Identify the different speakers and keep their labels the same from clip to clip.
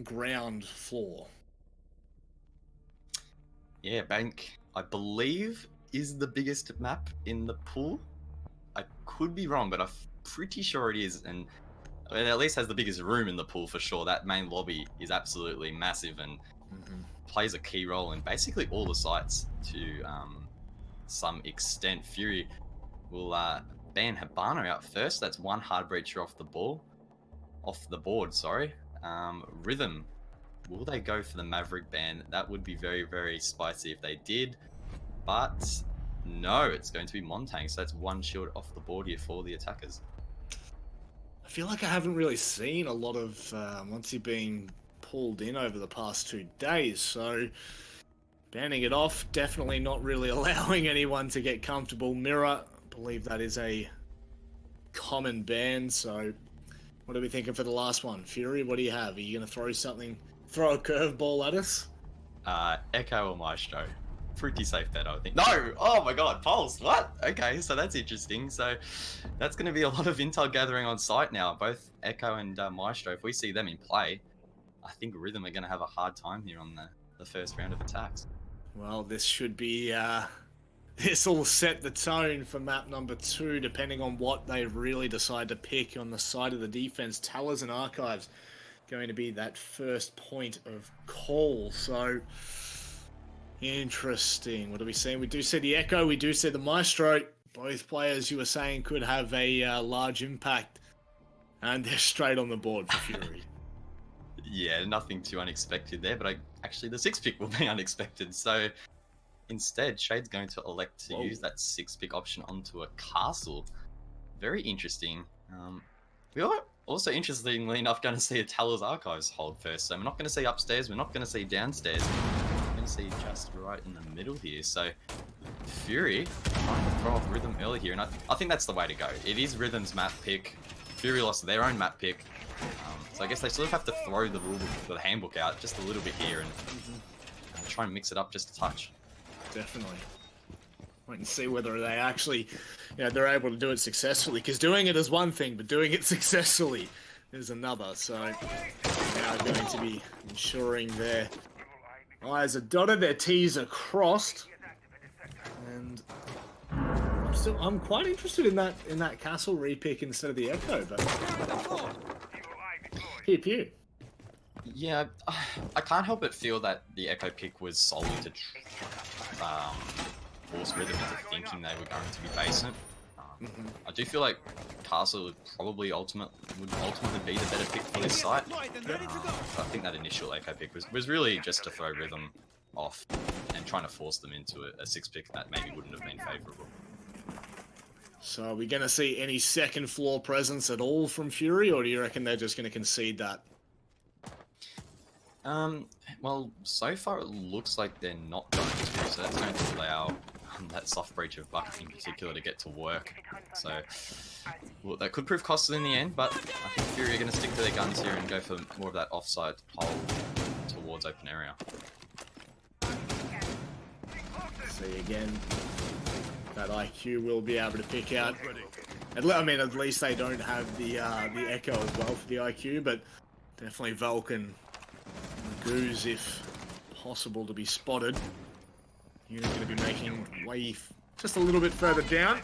Speaker 1: ground floor.
Speaker 2: Yeah, bank, I believe, is the biggest map in the pool. I could be wrong, but I'm pretty sure it is, and it at least has the biggest room in the pool for sure. That main lobby is absolutely massive and plays a key role in basically all the sites to some extent. Fury will ban Habana out first. That's one hard breacher off the board. Sorry. Rhythm. Will they go for the Maverick ban? That would be very, very spicy if they did. But no, it's going to be Montang. So that's one shield off the board here for the attackers.
Speaker 1: I feel like I haven't really seen a lot of Monty being pulled in over the past 2 days, so banning it off, definitely not really allowing anyone to get comfortable. Mirror, I believe that is a common ban, so what are we thinking for the last one? Fury, what do you have? Are you going to throw a curveball at us?
Speaker 2: Echo or Maestro. Pretty safe bet, I would think. No! Oh my god, Pulse, what? Okay, so that's interesting. So that's going to be a lot of intel gathering on site now, both Echo and Maestro. If we see them in play, I think Rhythm are going to have a hard time here on the first round of attacks.
Speaker 1: Well, this should be... this will set the tone for map number 2, depending on what they really decide to pick on the side of the defense. Towers and Archives going to be that first point of call, so... Interesting. What are we seeing? We do see the Echo, we do see the Maestro. Both players, you were saying, could have a large impact. And they're straight on the board for Fury.
Speaker 2: Yeah, nothing too unexpected there, but actually the 6 pick will be unexpected. So instead, Shade's going to elect to use that 6 pick option onto a castle. Very interesting. We are also, interestingly enough, going to see a Talos Archives hold first. So we're not going to see upstairs, we're not going to see downstairs. See just right in the middle here. So Fury trying to throw off Rhythm early here, and I think that's the way to go. It is Rhythm's map pick. Fury lost their own map pick, so I guess they sort of have to throw the rule book, the handbook out just a little bit here and try and mix it up just a touch.
Speaker 1: Definitely. Wait and see whether they actually, they're able to do it successfully, because doing it is one thing, but doing it successfully is another. So now going to be ensuring their I's are dotted, their T's are crossed, and I'm quite interested in that castle repick instead of the Echo, but pew.
Speaker 2: Yeah, I can't help but feel that the Echo pick was solely to force Rhythm into thinking they were going to be basement. I do feel like Castle would probably ultimately be the better pick for this site. I think that initial Echo pick was really just to throw Rhythm off and trying to force them into a 6 pick that maybe wouldn't have been favourable.
Speaker 1: So are we going to see any second floor presence at all from Fury, or do you reckon they're just going to concede that?
Speaker 2: Well, so far it looks like they're not going to, so that's going to allow that soft breach of Buck in particular to get to work. So, well, that could prove costly in the end, but I think Fury are going to stick to their guns here and go for more of that offside hold towards open area.
Speaker 1: See again, that IQ will be able to pick out. I mean, at least they don't have the Echo as well for the IQ, but definitely Vulcan and Goose, if possible, to be spotted. You're going to be making way just a little bit further down.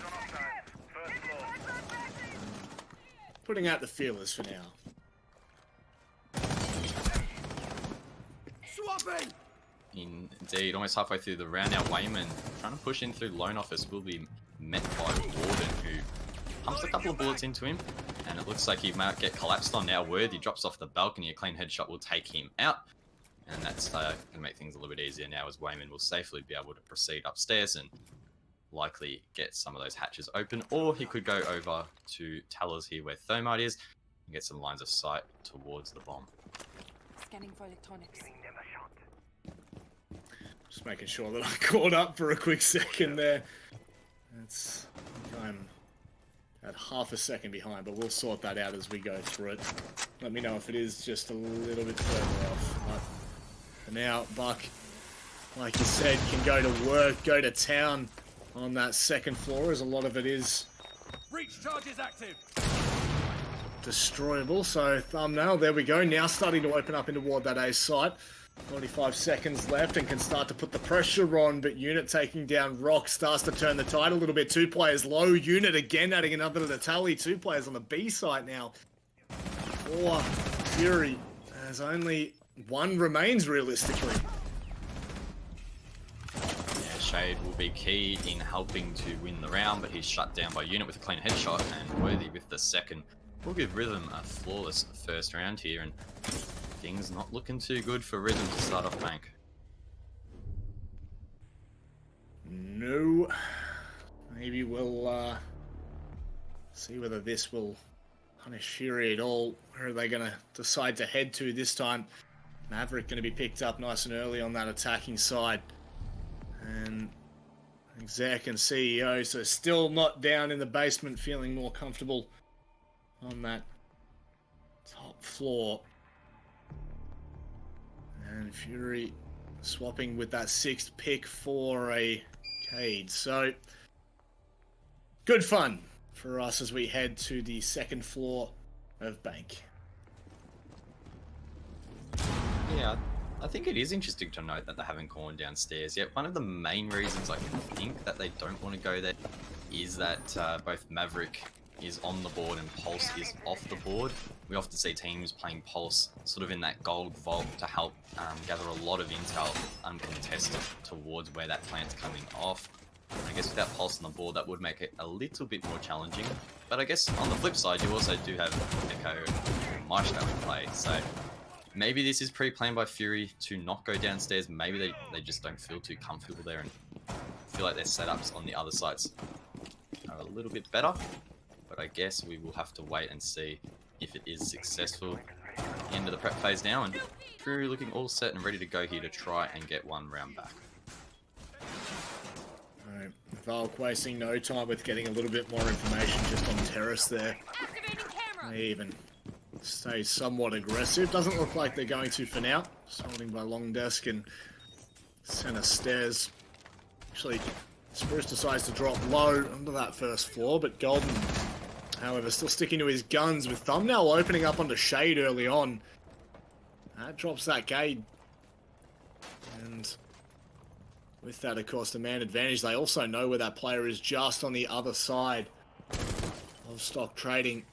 Speaker 1: Putting out the feelers for now.
Speaker 2: Indeed, almost halfway through the round now, Wayman trying to push in through Lone Office will be met by Warden, who pumps a couple of bullets into him, and it looks like he might get collapsed on now. Worthy drops off the balcony, a clean headshot will take him out. And that's going to make things a little bit easier now, as Wayman will safely be able to proceed upstairs and likely get some of those hatches open. Or he could go over to Tellers here where Thermite is and get some lines of sight towards the bomb.
Speaker 3: Scanning for electronics.
Speaker 1: Just making sure that I caught up for a quick second there. I'm at half a second behind, but we'll sort that out as we go through it. Let me know if it is just a little bit further off. But now, Buck, like you said, can go to work, go to town on that second floor, as a lot of it is
Speaker 4: breach charge is active.
Speaker 1: destroyable. So thumbnail, there we go. Now starting to open up in toward that A site. 45 seconds left and can start to put the pressure on, but Unit taking down Rock starts to turn the tide a little bit. 2 players low. Unit again adding another to the tally. 2 players on the B site now. For Fury, as only 1 remains realistically.
Speaker 2: Yeah, Shade will be key in helping to win the round, but he's shut down by Unit with a clean headshot, and Worthy with the second. We'll give Rhythm a flawless first round here, and things not looking too good for Rhythm to start off bank.
Speaker 1: No. Maybe we'll see whether this will punish Fury at all. Where are they going to decide to head to this time? Maverick going to be picked up nice and early on that attacking side. And Exec and CEO, so still not down in the basement, feeling more comfortable on that top floor. And Fury swapping with that 6th pick for a Cade. So, good fun for us as we head to the 2nd floor of Bank.
Speaker 2: Yeah, I think it is interesting to note that they haven't gone downstairs yet. One of the main reasons I can think that they don't want to go there is that both Maverick is on the board and Pulse is off the board. We often see teams playing Pulse sort of in that gold vault to help gather a lot of intel uncontested towards where that plant's coming off. And I guess without Pulse on the board, that would make it a little bit more challenging. But I guess on the flip side, you also do have Echo and Maestro in play. So maybe this is pre-planned by Fury to not go downstairs. Maybe they just don't feel too comfortable there and feel like their setups on the other sides are a little bit better. But I guess we will have to wait and see if it is successful. End of the prep phase now, and Fury looking all set and ready to go here to try and get 1 round back.
Speaker 1: Alright, Valk wasting no time with getting a little bit more information just on Terrace there. They even stay somewhat aggressive. Doesn't look like they're going to for now. Just holding by long desk and center stairs. Actually, Spruce decides to drop low onto that 1st floor, but Golden, however, still sticking to his guns with Thumbnail opening up onto Shade early on. That drops that Cade. And with that, of course, the man advantage. They also know where that player is just on the other side of stock trading.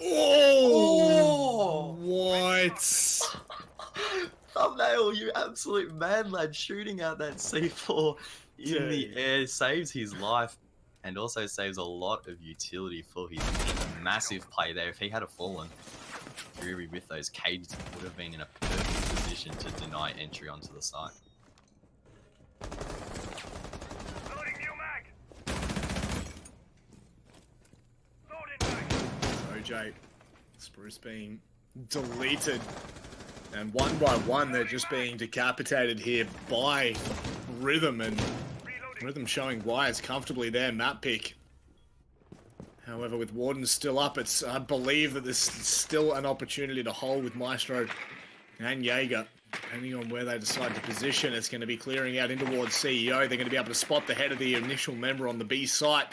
Speaker 1: Oh! What?
Speaker 2: Thumbnail, you absolute mad lad, shooting out that C4 in the air saves his life and also saves a lot of utility for his massive play there. If he had fallen, Fury with those cages would have been in a perfect position to deny entry onto the site.
Speaker 1: OJ, Spruce being deleted. And 1 by 1, they're just being decapitated here by Rhythm, and Rhythm showing why it's comfortably their map pick. However, with Warden still up, I believe that there's still an opportunity to hold with Maestro and Jaeger. Depending on where they decide to position, it's going to be clearing out in towards CEO. They're going to be able to spot the head of the initial member on the B site.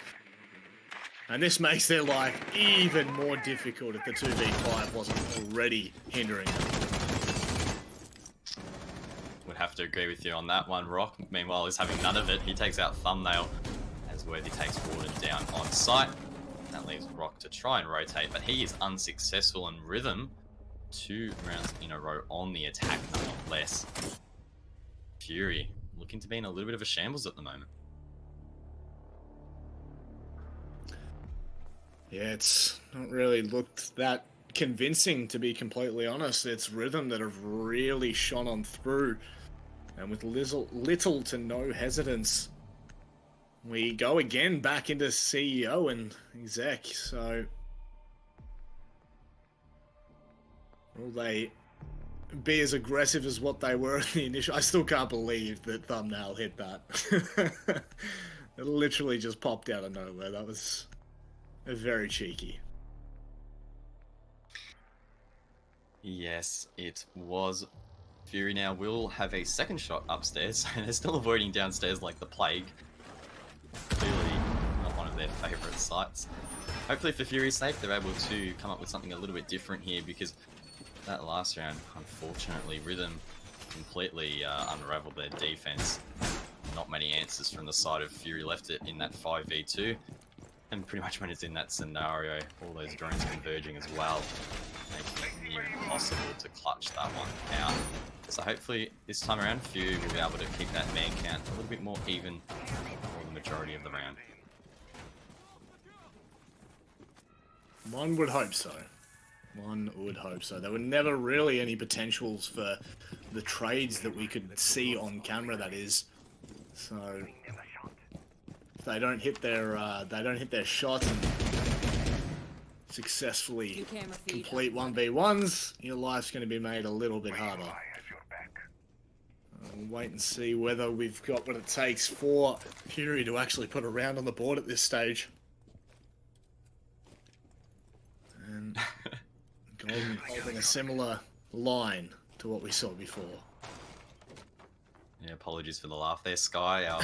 Speaker 1: And this makes their life even more difficult if the 2v5 wasn't already hindering them.
Speaker 2: Would have to agree with you on that one. Rock, meanwhile, is having none of it. He takes out Thumbnail as Worthy takes Warden down on site. That leaves Rock to try and rotate, but he is unsuccessful, and Rhythm 2 rounds in a row on the attack, nonetheless. Fury looking to be in a little bit of a shambles at the moment.
Speaker 1: Yeah, it's not really looked that convincing, to be completely honest. It's Rhythm that have really shone on through, and with little to no hesitance, we go again back into CEO and Exec. So will they be as aggressive as what they were in the initial? I still can't believe that Thumbnail hit that. It literally just popped out of nowhere. That was very cheeky.
Speaker 2: Yes, it was. Fury now will have a second shot upstairs, and they're still avoiding downstairs like the plague. Clearly not one of their favourite sites. hopefully for Fury's sake, they're able to come up with something a little bit different here, because that last round, unfortunately, Rhythm completely unraveled their defense. Not many answers from the side of Fury left it in that 5v2. And pretty much when it's in that scenario, all those drones converging as well, making it near impossible to clutch that one out. So hopefully this time around, Fury will be able to keep that man count a little bit more even for the majority of the round.
Speaker 1: One would hope so. One would hope so. There were never really any potentials for the trades that we could see on camera, that is. So if they don't hit their shots and successfully complete 1v1s, your life's going to be made a little bit harder. We'll wait and see whether we've got what it takes for Fury to actually put a round on the board at this stage. And Golden holding a similar line to what we saw before.
Speaker 2: Yeah, apologies for the laugh there, Sky, our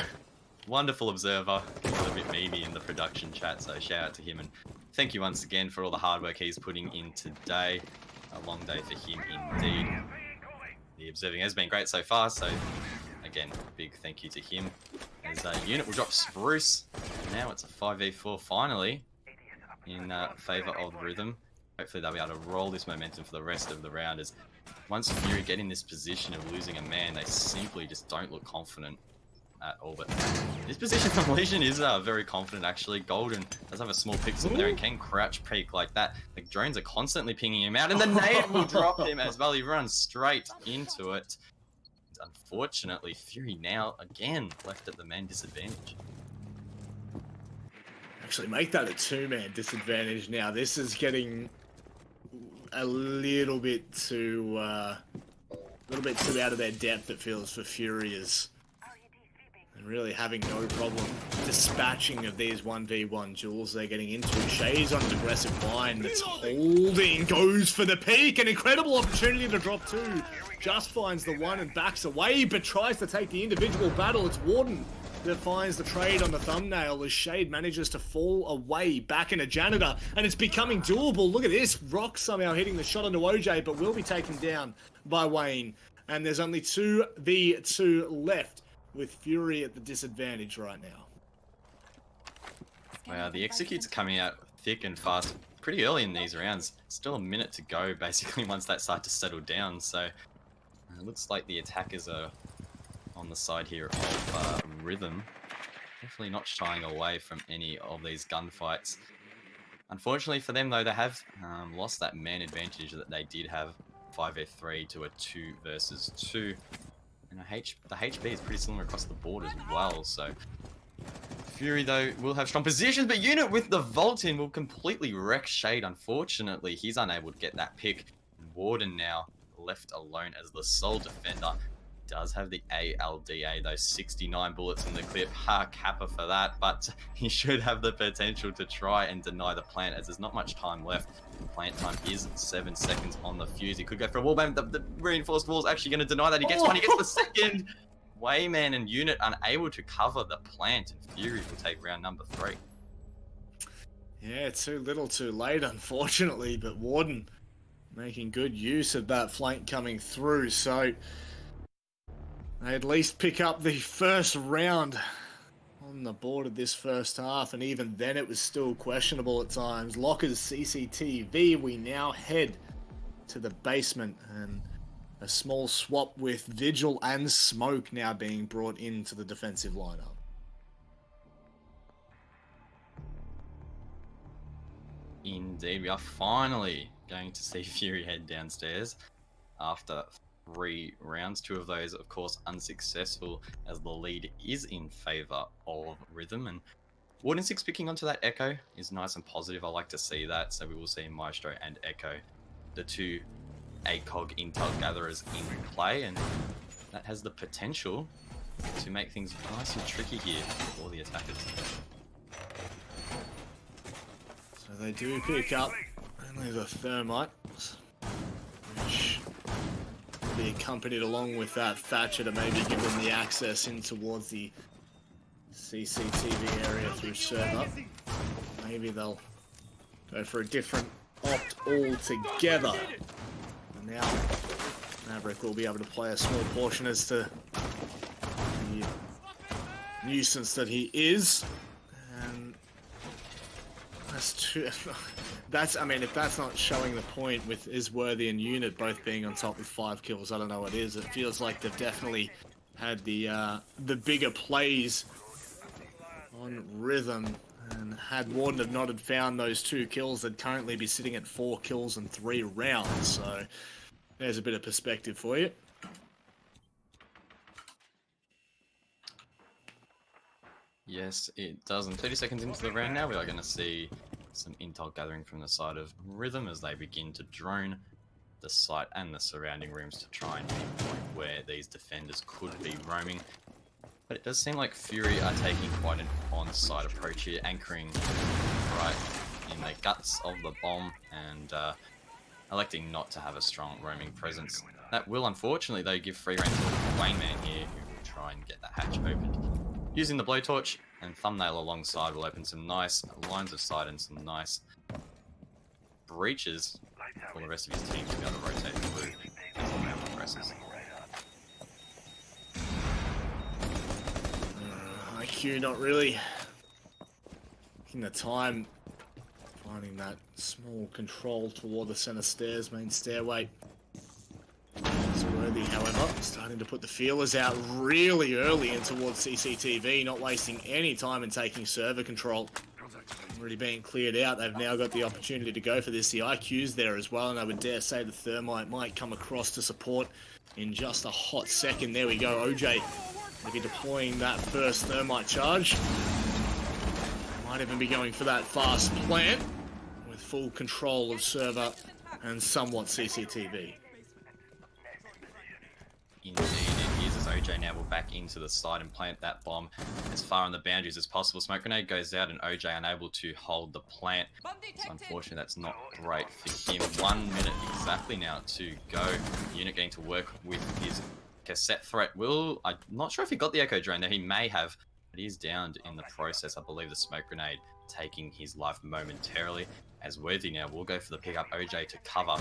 Speaker 2: wonderful observer. A little bit memey in the production chat, so shout out to him. And thank you once again for all the hard work he's putting in today. A long day for him indeed. The observing has been great so far, so again, big thank you to him. As a unit will drop Spruce. Now it's a 5v4 finally in favour of Rhythm. Hopefully they'll be able to roll this momentum for the rest of the round, as once Fury get in this position of losing a man, they simply just don't look confident at all. But this position from Legion is very confident actually. Golden does have a small pixel there and can crouch peek like that. The drones are constantly pinging him out, and the nade will drop him as well. He runs straight into it. Unfortunately, Fury now again left at the man disadvantage.
Speaker 1: Actually make that a two-man disadvantage now. This is getting a little bit too out of their depth, it feels, for Furious. And really having no problem dispatching of these 1v1 duels they're getting into. Shay's on an aggressive line that's holding, goes for the peak, an incredible opportunity to drop two. Just finds the one and backs away, but tries to take the individual battle. It's Warden that finds the trade on the thumbnail as Shade manages to fall away back in a janitor, and it's becoming doable. Look at this, Rock somehow hitting the shot onto OJ, but will be taken down by Wayne. And there's only 2v2 left, with Fury at the disadvantage right now.
Speaker 2: Wow, the executes are coming out thick and fast pretty early in these rounds. Still a minute to go basically once that starts to settle down, so it looks like the attackers are on the side here of Rhythm. Definitely not shying away from any of these gunfights. Unfortunately for them though, they have lost that man advantage that they did have, 5v3 to a 2 versus 2. And the HP is pretty similar across the board as well, so Fury though will have strong positions, but Unit with the Volt in will completely wreck Shade. Unfortunately, he's unable to get that pick. Warden now left alone as the sole defender. Does have the ALDA, those 69 bullets in the clip. Kappa for that, but he should have the potential to try and deny the plant, as there's not much time left. Plant time is 7 seconds on the fuse. He could go for a wallbang. The reinforced wall is actually going to deny that. He gets one, he gets the second. Wayman and Unit unable to cover the plant, and Fury will take round number 3.
Speaker 1: Yeah, too little too late, unfortunately, but Warden making good use of that flank coming through, so they at least pick up the first round on the board of this first half, and even then it was still questionable at times. Locker's CCTV, we now head to the basement, and a small swap with Vigil and Smoke now being brought into the defensive lineup.
Speaker 2: Indeed, we are finally going to see Fury head downstairs after 3 rounds. 2 of those, of course, unsuccessful, as the lead is in favour of Rhythm. And Warden 6 picking onto that Echo is nice and positive. I like to see that. So we will see Maestro and Echo, the 2 ACOG Intel gatherers, in play. And that has the potential to make things nice and tricky here for the attackers.
Speaker 1: So they do pick up only the Thermite, which will be accompanied along with that Thatcher to maybe give them the access in towards the CCTV area through server. Maybe they'll go for a different opt altogether. And now Maverick will be able to play a small portion as to the nuisance that he is. And that's true. I mean, if that's not showing the point with Isworthy and Unit both being on top with 5 kills, I don't know what is. It feels like they've definitely had the bigger plays on Rhythm, and had Warden have not had found those 2 kills, they'd currently be sitting at 4 kills in 3 rounds. So there's a bit of perspective for you.
Speaker 2: Yes, it does. And 30 seconds into the round now, we are going to see some intel gathering from the side of Rhythm as they begin to drone the site and the surrounding rooms to try and pinpoint where these defenders could be roaming. But it does seem like Fury are taking quite an on-site approach here, anchoring right in the guts of the bomb and electing not to have a strong roaming presence. That will unfortunately though give free rein to Wayne Man here, who will try and get that hatch opened. Using the blowtorch and thumbnail alongside will open some nice lines of sight and some nice breaches for the rest of his team to be able to rotate through as the round progresses.
Speaker 1: IQ not really taking the time finding that small control toward the center stairs, main stairway. Worthy, however, starting to put the feelers out really early in towards CCTV, not wasting any time in taking server control. Already being cleared out, they've now got the opportunity to go for this. The IQ's there as well, and I would dare say the Thermite might come across to support in just a hot second. There we go, OJ will be deploying that first Thermite charge. Might even be going for that fast plant with full control of server and somewhat CCTV.
Speaker 2: Indeed, it is, as OJ now will back into the side and plant that bomb as far on the boundaries as possible. Smoke grenade goes out and OJ unable to hold the plant. So unfortunately that's not great for him. 1 minute exactly now to go. Unit getting to work with his cassette threat. I'm not sure if he got the echo drone there, he may have, but he's downed in the process. I believe the smoke grenade taking his life momentarily, as Worthy now will go for the pickup OJ to cover.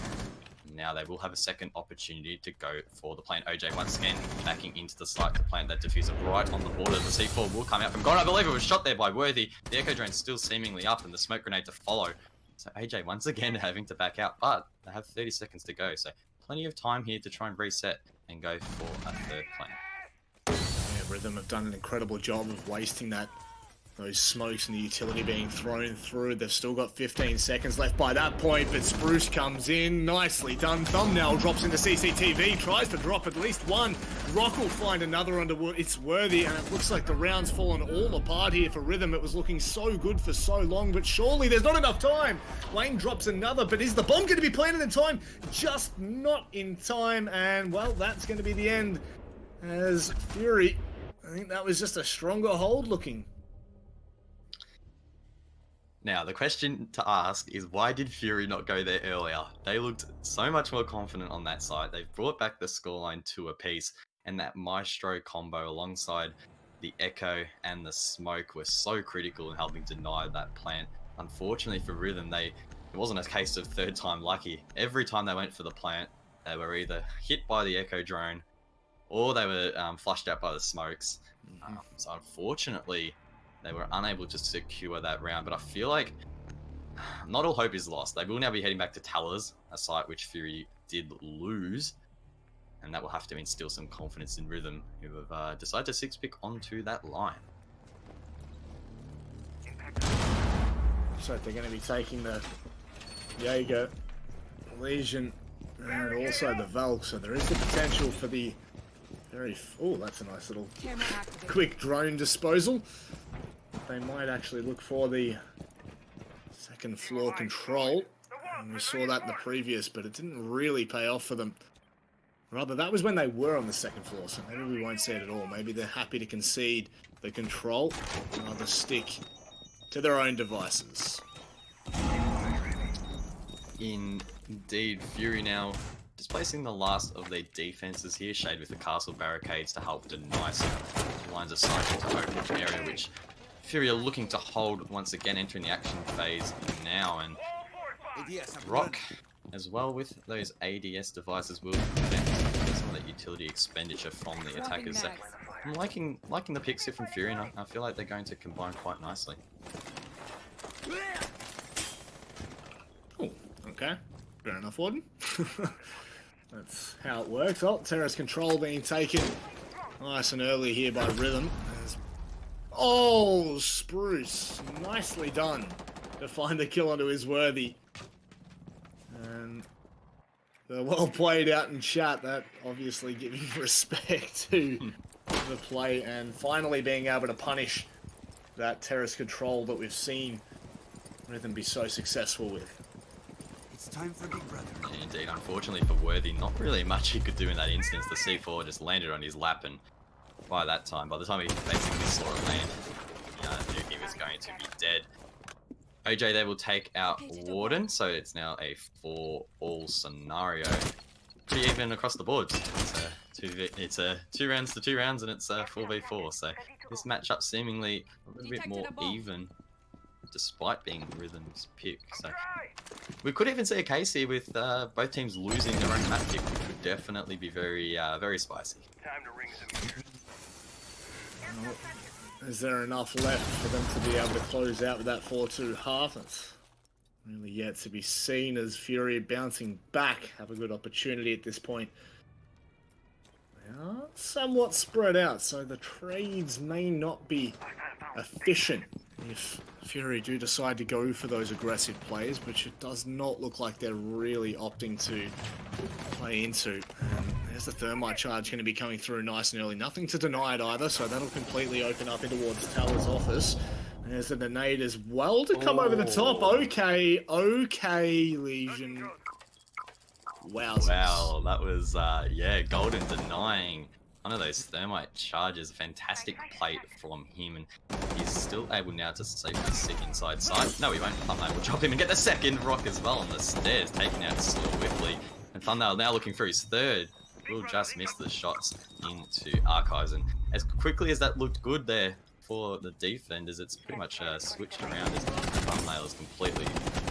Speaker 2: Now they will have a second opportunity to go for the plant. OJ once again backing into the site to plant that diffuser right on the border. The C4 will come out from God. I believe it was shot there by Worthy. The echo drone still seemingly up and the smoke grenade to follow. So AJ once again having to back out, but they have 30 seconds to go. So plenty of time here to try and reset and go for a third plant.
Speaker 1: Yeah, Rhythm have done an incredible job of wasting those smokes and the utility being thrown through. They've still got 15 seconds left by that point, but Spruce comes in. Nicely done. Thumbnail drops into CCTV, tries to drop at least one. Rock will find another under It's Worthy, and it looks like the round's fallen all apart here for Rhythm. It was looking so good for so long, but surely there's not enough time. Wayne drops another, but is the bomb going to be planted in time? Just not in time, and well, that's going to be the end as Fury, I think that was just a stronger hold looking.
Speaker 2: Now, the question to ask is, why did Fury not go there earlier? They looked so much more confident on that side. They've brought back the scoreline to a piece, and that Maestro combo alongside the Echo and the Smoke were so critical in helping deny that plant. Unfortunately for Rhythm, it wasn't a case of third time lucky. Every time they went for the plant, they were either hit by the Echo drone or they were flushed out by the smokes. So unfortunately, they were unable to secure that round, but I feel like not all hope is lost. They will now be heading back to Towers, a site which Fury did lose, and that will have to instill some confidence in Rhythm, who have decided to six-pick onto that line.
Speaker 1: So they're going to be taking the Jaeger, Legion, and also the Valk, so there is the potential for the that's a nice little quick drone disposal. They might actually look for the second floor control. And we saw that in the previous, but it didn't really pay off for them. Rather, that was when they were on the second floor, so maybe we won't see it at all. Maybe they're happy to concede the control and rather stick to their own devices.
Speaker 2: Indeed, Fury now displacing the last of their defenses here, shade with the castle barricades to help deny some lines of sight into open area, which Fury are looking to hold once again, entering the action phase now, and Rock, as well with those ADS devices, will prevent some of that utility expenditure from the attackers. So I'm liking the picks here from Fury, and I feel like they're going to combine quite nicely.
Speaker 1: Oh, okay. Fair enough, Warden. That's how it works. Oh, Terrace control being taken nice and early here by Rhythm. Oh, Spruce. Nicely done to find the kill onto his worthy. And well played out in chat. That obviously giving respect to the play and finally being able to punish that Terrace control that we've seen Rhythm be so successful with.
Speaker 4: It's time for Big Brother.
Speaker 2: Indeed, unfortunately for Worthy, not really much he could do in that instance. The C4 just landed on his lap, and by that time, by the time he basically saw it land, knew he was going to be dead. OJ there will take out Warden, so it's now a 4-all scenario. Pretty even across the board. It's a 2 rounds to 2 rounds, and it's a 4v4. So this matchup seemingly a little bit more even, despite being Rhythm's pick. So we could even see a case here with both teams losing their own map pick, which would definitely be very, very spicy.
Speaker 4: Time to ring some ears.
Speaker 1: Is there enough left for them to be able to close out with that 4-2 half? It's really yet to be seen as Fury bouncing back have a good opportunity at this point. They are somewhat spread out, so the trades may not be efficient if Fury do decide to go for those aggressive plays, which it does not look like they're really opting to play into. There's the thermite charge going to be coming through nice and early. Nothing to deny it either, so that'll completely open up in towards Tal's office. And there's the grenade as well to come over the top. Okay, Legion. Wowzers.
Speaker 2: Wow, that was, yeah, Golden denying one of those thermite charges. Fantastic play from him, and he's still able now to safely sit inside side. No, he won't. Thumbnail will drop him and get the second rock as well on the stairs, taking out Soil Whiffley. And Thumbnail now looking for his third. Will just miss the shots into Archives, and as quickly as that looked good there for the defenders, it's pretty much switched around as Thumbnail has completely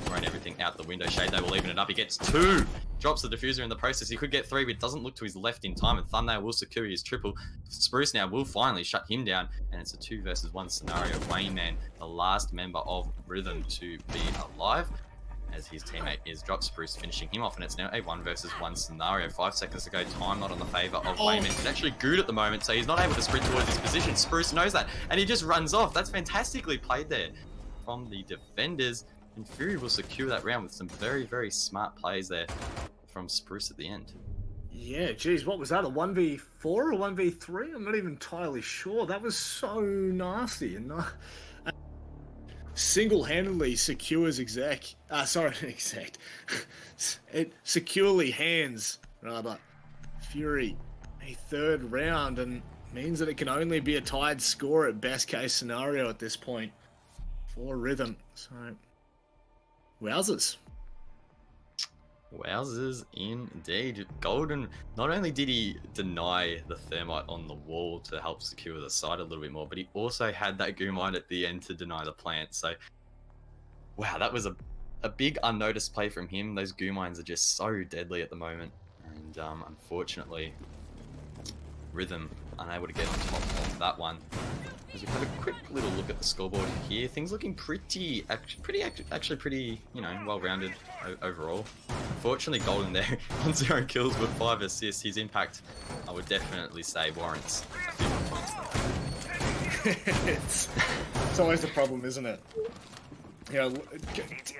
Speaker 2: thrown everything out the window. Shade will even it up. He gets 2, drops the diffuser in the process. He could get 3, but it doesn't look to his left in time, and Thumbnail will secure his triple. Spruce now will finally shut him down, and it's a 2 versus 1 scenario. Wayman, the last member of Rhythm to be alive, as his teammate is dropped. Spruce finishing him off, and it's now a 1 versus 1 scenario. 5 seconds to go, time not on the favour of Wayman. He's actually good at the moment, so he's not able to sprint towards his position. Spruce knows that, and he just runs off. That's fantastically played there from the defenders, and Fury will secure that round with some very, very smart plays there from Spruce at the end.
Speaker 1: Yeah, geez, what was that, a 1v4 or 1v3? I'm not even entirely sure. That was so nasty. And single-handedly secures it securely hands, rather, Fury a 3rd round, and means that it can only be a tied score at best case scenario at this point for Rhythm. So, wowzers.
Speaker 2: Wowzers indeed. Golden, not only did he deny the thermite on the wall to help secure the side a little bit more, but he also had that goo mine at the end to deny the plant. So, wow, that was a big unnoticed play from him. Those goo mines are just so deadly at the moment. And
Speaker 5: unfortunately, Rhythm unable to get on top of that one. As we have a quick little look at the scoreboard here, things looking pretty, you know, well-rounded overall. Unfortunately, Golden there on 0 kills with 5 assists. His impact, I would definitely say, warrants a few more points than that.
Speaker 1: It's always a problem, isn't it? You know,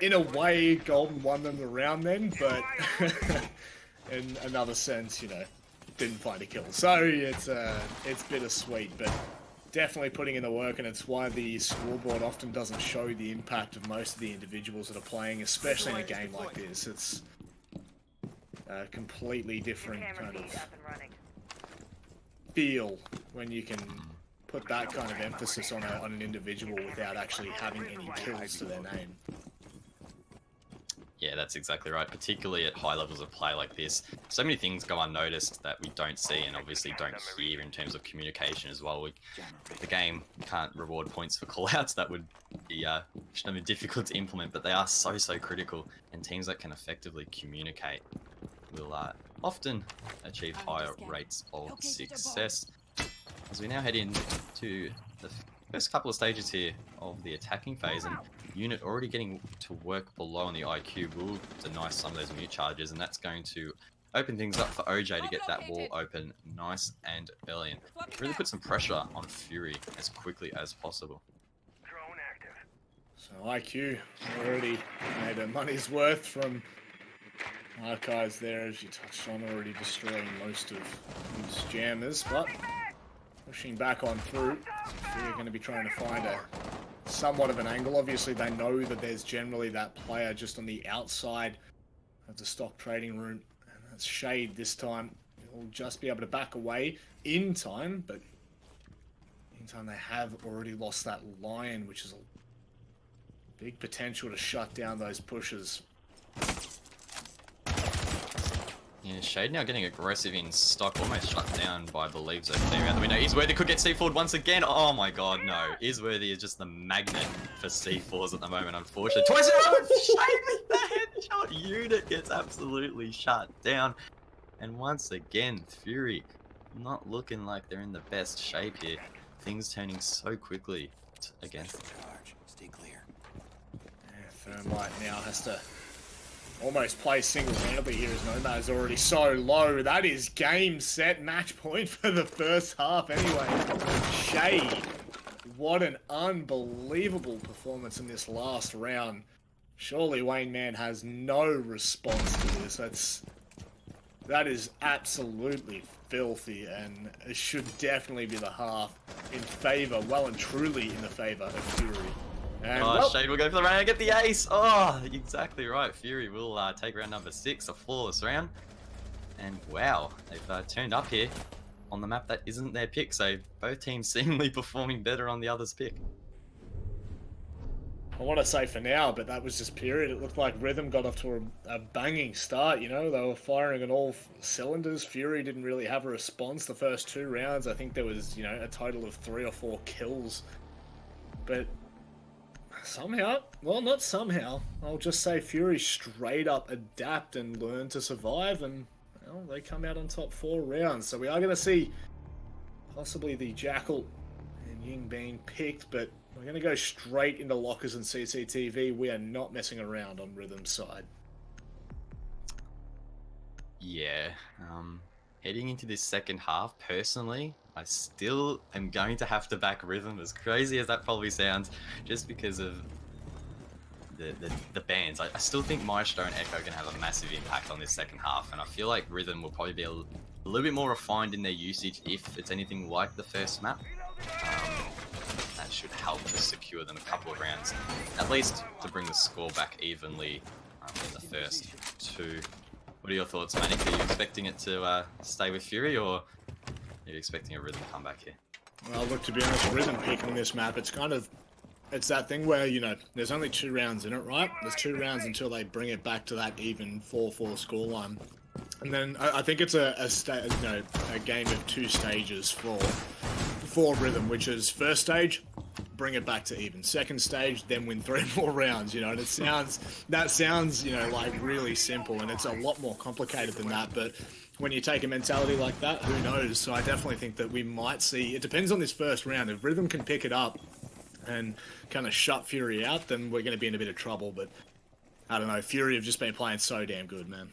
Speaker 1: in a way, Golden won them the round then, but in another sense, you know, didn't find a kill. So it's bittersweet, but definitely putting in the work, and it's why the scoreboard often doesn't show the impact of most of the individuals that are playing, especially in a game like this. It's a completely different kind of feel when you can put that kind of emphasis on an individual without actually having any kills to their name.
Speaker 5: Yeah, that's exactly right. Particularly at high levels of play like this, so many things go unnoticed that we don't see and obviously don't hear in terms of communication as well. The game can't reward points for callouts. That would be difficult to implement, but they are so critical. And teams that can effectively communicate will often achieve higher rates of success. As we now head into the first couple of stages here of the attacking phase, and unit already getting to work below on the IQ will deny some of those mute charges, and that's going to open things up for OJ to get that wall open nice and early and really put some pressure on Fury as quickly as possible.
Speaker 4: Drone active.
Speaker 1: So IQ already made her money's worth from Archives there, as you touched on, already destroying most of these jammers, but pushing back on through. They're going to be trying to find a somewhat of an angle. Obviously, they know that there's generally that player just on the outside of the stock trading room, and that's Shade this time. He'll just be able to back away in time, but meantime they have already lost that Lion, which is a big potential to shut down those pushes.
Speaker 5: Yeah, Shade now getting aggressive in stock, almost shut down by, I believe, Zofia out the window. Isworthy could get C4'd once again. Oh my god, no. Isworthy is just the magnet for C4s at the moment, unfortunately. Twice in a row! Shade with the headshot! Unit gets absolutely shut down. And once again, Fury not looking like they're in the best shape here. Things turning so quickly against them.
Speaker 4: Stay clear.
Speaker 1: Yeah, Thermite now has to almost play single-handedly here as Nomad's already so low. That is game, set, match point for the first half anyway. Shade, what an unbelievable performance in this last round. Surely Wayne Man has no response to this. That is absolutely filthy, and it should definitely be the half in favour, well and truly in the favour of Fury. And
Speaker 5: oh, Shade will go for the round and get the ace. Oh, exactly right. Fury will take round number 6, a flawless round. And wow, they've turned up here on the map that isn't their pick. So both teams seemingly performing better on the other's pick.
Speaker 1: I want to say for now, but that was just period. It looked like Rhythm got off to a banging start, you know. They were firing on all cylinders. Fury didn't really have a response the first 2 rounds. I think there was, you know, a total of 3 or 4 kills. But somehow, well, not somehow, I'll just say Fury straight up adapt and learn to survive, and well, they come out on top 4 rounds. So we are going to see possibly the Jackal and Ying being picked, but we're going to go straight into lockers and CCTV. We are not messing around on Rhythm's side.
Speaker 5: Yeah, heading into this second half, personally, I still am going to have to back Rhythm, as crazy as that probably sounds, just because of the bans. I still think Maestro and Echo can have a massive impact on this second half, and I feel like Rhythm will probably be a little bit more refined in their usage if it's anything like the first map. That should help to secure them a couple of rounds, at least to bring the score back evenly in the first 2. What are your thoughts, Manic? Are you expecting it to stay with Fury, or are you expecting a Rhythm comeback here?
Speaker 1: Well, look, to be honest, Rhythm picking this map, it's that thing where, you know, there's only 2 rounds in it, right? There's 2 rounds until they bring it back to that even 4-4 scoreline. And then I think it's a game of 2 stages for Rhythm, which is first stage, bring it back to even. Second stage, then win 3 more rounds, you know, and that sounds, you know, like really simple, and it's a lot more complicated than that, but when you take a mentality like that, who knows? So I definitely think that we might see, it depends on this first round. If Rhythm can pick it up and kind of shut Fury out, then we're going to be in a bit of trouble, but I don't know, Fury have just been playing so damn good, man.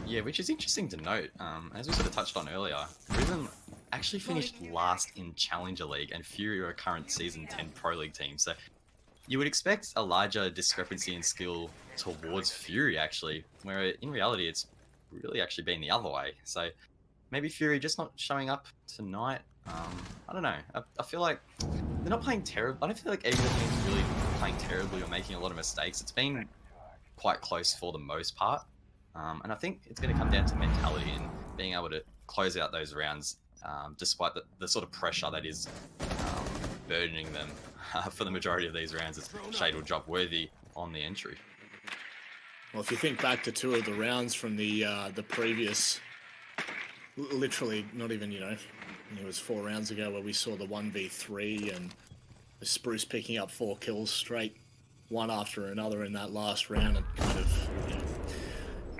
Speaker 5: Yeah, which is interesting to note. As we sort of touched on earlier, Rhythm actually finished last in Challenger League, and Fury are a current Season 10 Pro League team. So you would expect a larger discrepancy in skill towards Fury, actually, where in reality it's really actually been the other way. So maybe Fury just not showing up tonight. I don't know. I feel like they're not playing terrible. I don't feel like either team's really playing terribly or making a lot of mistakes. It's been quite close for the most part. And I think it's going to come down to mentality and being able to close out those rounds despite the sort of pressure that is burdening them for the majority of these rounds. As Shade will drop Worthy on the entry.
Speaker 1: Well, if you think back to 2 of the rounds from the previous, literally not even, it was 4 rounds ago where we saw the 1v3 and the Spruce picking up 4 kills straight, one after another in that last round, and kind of,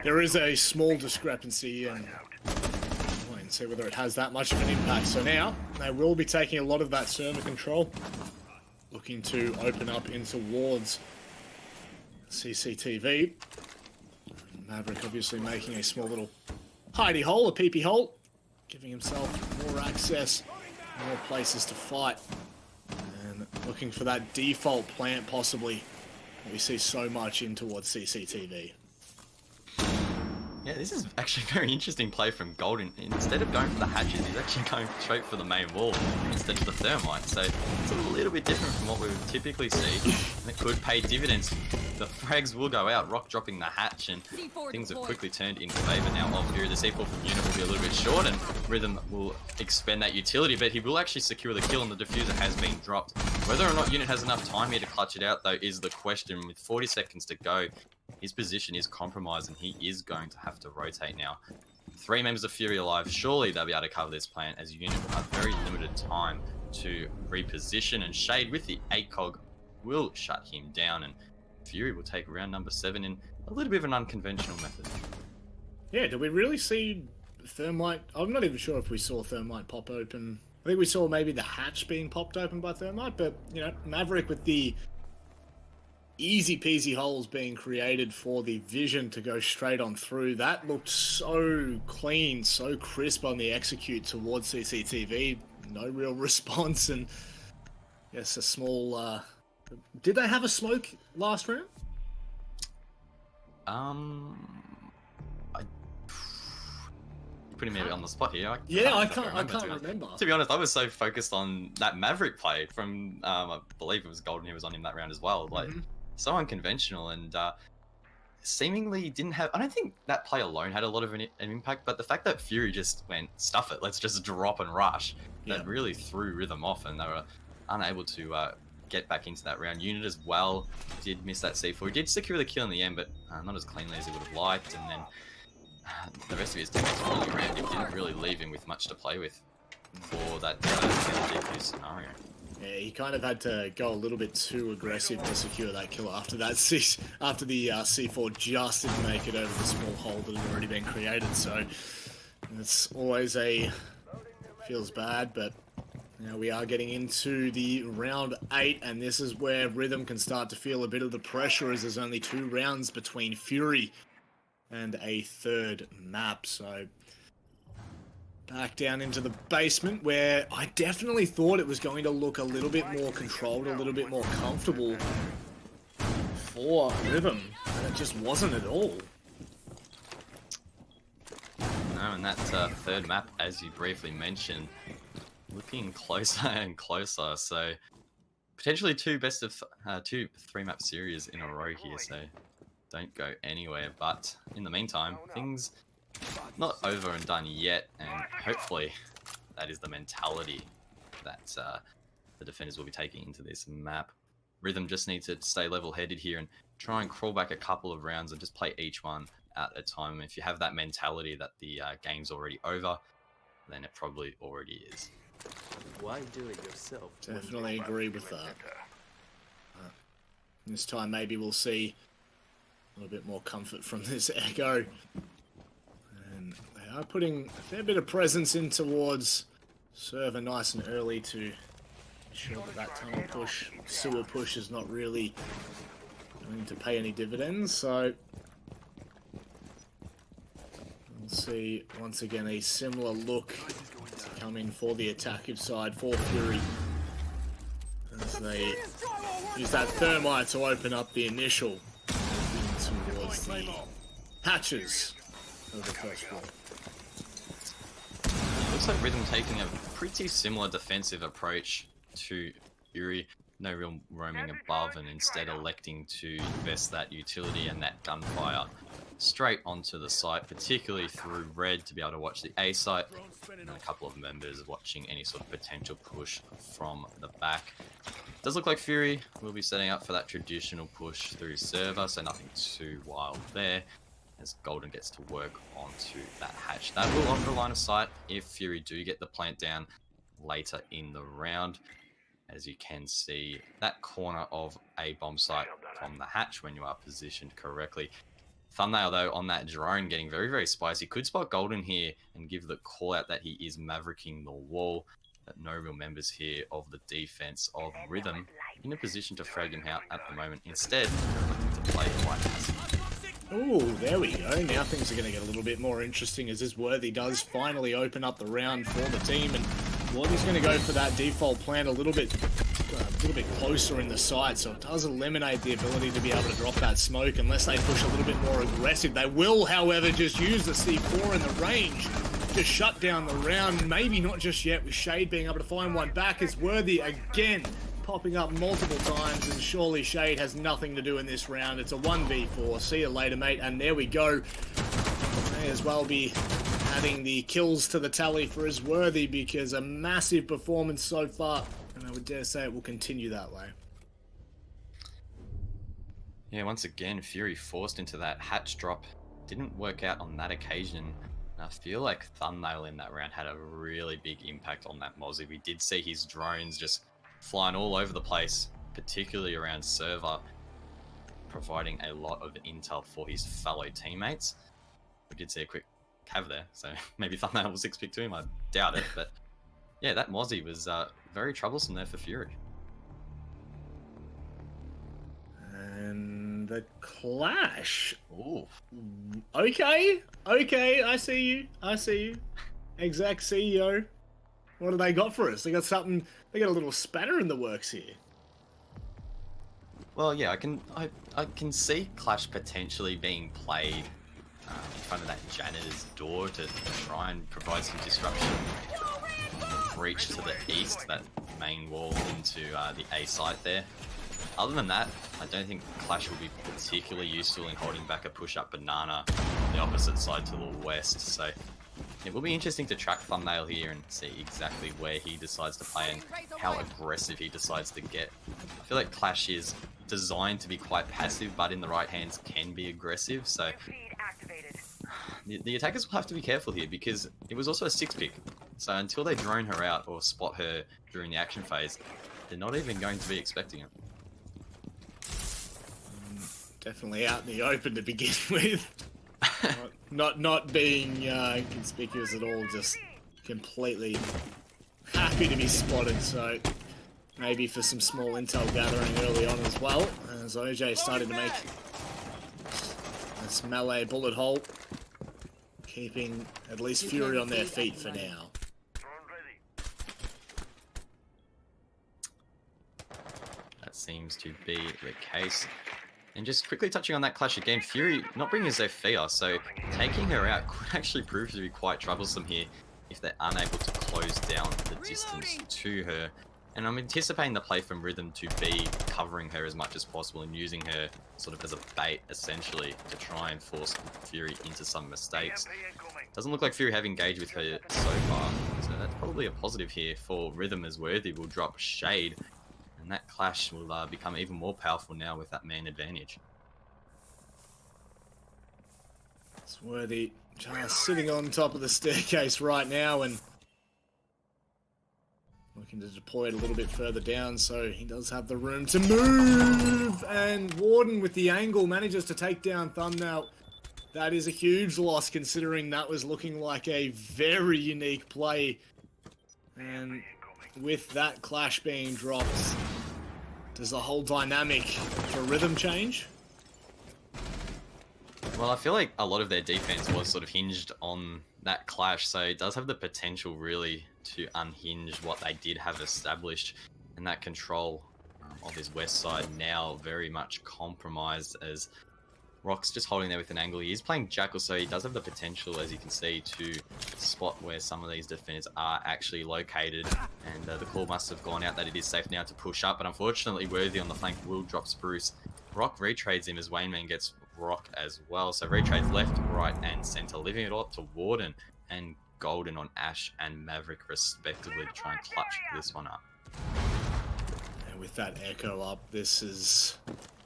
Speaker 1: there is a small discrepancy, and wait and see whether it has that much of an impact. So now they will be taking a lot of that server control, looking to open up in towards CCTV. Maverick obviously making a small little hidey hole, a peepee hole, giving himself more access, more places to fight, and looking for that default plant possibly that we see so much in towards CCTV.
Speaker 5: Yeah, this is actually a very interesting play from Golden. Instead of going for the hatches, he's actually going straight for the main wall instead of the thermite. So it's a little bit different from what we would typically see, and it could pay dividends. The frags will go out, Rock dropping the hatch, and things have quickly turned in favour now of Fury. The C4 from Unit will be a little bit short, and Rhythm will expend that utility, but he will actually secure the kill, and the diffuser has been dropped. Whether or not Unit has enough time here to clutch it out, though, is the question. With 40 seconds to go, his position is compromised, and he is going to have to rotate now. 3 members of Fury alive. Surely they'll be able to cover this plant, as Unit will have very limited time to reposition, and Shade with the ACOG will shut him down, and Fury will take round number 7 in a little bit of an unconventional method.
Speaker 1: Yeah, did we really see Thermite? I'm not even sure if we saw Thermite pop open. I think we saw maybe the hatch being popped open by Thermite, but, Maverick with the easy peasy holes being created for the vision to go straight on through. That looked so clean, so crisp on the execute towards CCTV. No real response, and yes, a small... Did they have a smoke last round?
Speaker 5: Putting me a bit on the spot here.
Speaker 1: I can't remember.
Speaker 5: To be honest, I was so focused on that Maverick play from, I believe it was Golden who was on him that round as well. Like, so unconventional, and seemingly didn't have... I don't think that play alone had a lot of an impact, but the fact that Fury just went, stuff it, let's just drop and rush, that really threw Rhythm off, and they were unable to get back into that round. Unit as well did miss that C4. He did secure the kill in the end, but not as cleanly as he would have liked, and then the rest of his teammates were really around him, didn't really leave him with much to play with for that DQ scenario.
Speaker 1: Yeah, he kind of had to go a little bit too aggressive to secure that kill after that after the C4 just didn't make it over the small hole that had already been created. So it's always feels bad, but we are getting into the round 8, and this is where Rhythm can start to feel a bit of the pressure, as there's only 2 rounds between Fury and a 3rd map. So back down into the basement, where I definitely thought it was going to look a little bit more controlled, a little bit more comfortable for Rhythm, and it just wasn't at all.
Speaker 5: No, and that 3rd map, as you briefly mentioned, looking closer and closer. So potentially 2 3-map series in a row here. So don't go anywhere. But in the meantime, things not over and done yet, and hopefully that is the mentality that the defenders will be taking into this map. Rhythm just needs to stay level-headed here and try and crawl back a couple of rounds and just play each one at a time. If you have that mentality that the game's already over, then it probably already is.
Speaker 4: Why do it yourself?
Speaker 1: Definitely agree with that. This time maybe we'll see a little bit more comfort from this Echo. And they are putting a fair bit of presence in towards server nice and early to ensure that tunnel push, sewer push is not really going to pay any dividends. So we'll see once again a similar look to come in for the attacking side for Fury, as they use that thermite to open up the initial towards the hatches of the first floor.
Speaker 5: Looks like Rhythm taking a pretty similar defensive approach to Fury. No real roaming above, and instead electing to invest that utility and that gunfire straight onto the site, particularly through red to be able to watch the A site, and a couple of members watching any sort of potential push from the back. Does look like Fury will be setting up for that traditional push through server, so nothing too wild there, as Golden gets to work onto that hatch. That will offer a line of sight if Fury do get the plant down later in the round. As you can see, that corner of a bomb site from the hatch when you are positioned correctly. Thumbnail, though, on that drone getting very, very spicy. Could spot Golden here and give the call out that he is mavericking the wall. But no real members here of the defense of Rhythm in a position to frag him out at the moment. Instead, looking to play quite passive.
Speaker 1: Oh, there we go. Now things are going to get a little bit more interesting as this Worthy does finally open up the round for the team. And Worthy's going to go for that default plan a little bit closer in the side, so it does eliminate the ability to be able to drop that smoke unless they push a little bit more aggressive. They will, however, just use the C4 in the range to shut down the round. Maybe not just yet, with Shade being able to find one back as Worthy again popping up multiple times, and surely Shade has nothing to do in this round. It's a 1v4. See you later, mate. And there we go. May as well be adding the kills to the tally for his Worthy, because a massive performance so far, and I would dare say it will continue that way.
Speaker 5: Yeah, once again, Fury forced into that hatch drop. Didn't work out on that occasion. I feel like Thumbnail in that round had a really big impact on that Mozzie. We did see his drones just flying all over the place, particularly around server, providing a lot of intel for his fellow teammates. We did see a quick cav there, so maybe Thumbnail will 6-pick to him, I doubt it, but yeah, that Mozzie was very troublesome there for Fury.
Speaker 1: And the clash.
Speaker 5: Ooh.
Speaker 1: Okay, I see you. Exec CEO. What do they got for us? They got something, they got a little spanner in the works here.
Speaker 5: Well, yeah, I can see Clash potentially being played in front of that janitor's door to try and provide some disruption. Breach to the east, that main wall into the A site there. Other than that, I don't think Clash will be particularly useful in holding back a push-up banana on the opposite side to the west, so it will be interesting to track Thumbnail here and see exactly where he decides to play and how aggressive he decides to get. I feel like Clash is designed to be quite passive, but in the right hands can be aggressive, so the attackers will have to be careful here, because it was also a 6-pick, so until they drone her out or spot her during the action phase, they're not even going to be expecting it.
Speaker 1: Definitely out in the open to begin with. not being conspicuous at all, just completely happy to be spotted, so maybe for some small intel gathering early on as well, as OJ started to make this melee bullet hole, keeping at least Fury on their feet for now.
Speaker 5: That seems to be the case. And just quickly touching on that clash again, Fury not bringing Zofia, so taking her out could actually prove to be quite troublesome here if they're unable to close down the distance to her. And I'm anticipating the play from Rhythm to be covering her as much as possible and using her sort of as a bait, essentially, to try and force Fury into some mistakes. Doesn't look like Fury have engaged with her so far, so that's probably a positive here for Rhythm, as Worthy will drop Shade. And that clash will become even more powerful now with that man advantage.
Speaker 1: It's Worthy just sitting on top of the staircase right now and looking to deploy it a little bit further down, so he does have the room to move. And Warden with the angle manages to take down Thumbnail. That is a huge loss, considering that was looking like a very unique play. And with that clash being dropped, does the whole dynamic for Rhythm change?
Speaker 5: Well, I feel like a lot of their defense was sort of hinged on that clash, so it does have the potential really to unhinge what they did have established, and that control of his west side now very much compromised, as Rock's just holding there with an angle. He is playing Jackal, so he does have the potential, as you can see, to spot where some of these defenders are actually located. And the call must have gone out that it is safe now to push up, but unfortunately Worthy on the flank will drop Spruce. Rock retrades him as Wayneman gets Rock as well. So retrades left, right, and center, leaving it all up to Warden and Golden on Ash and Maverick respectively to try and clutch this one up.
Speaker 1: And with that Echo up, this is...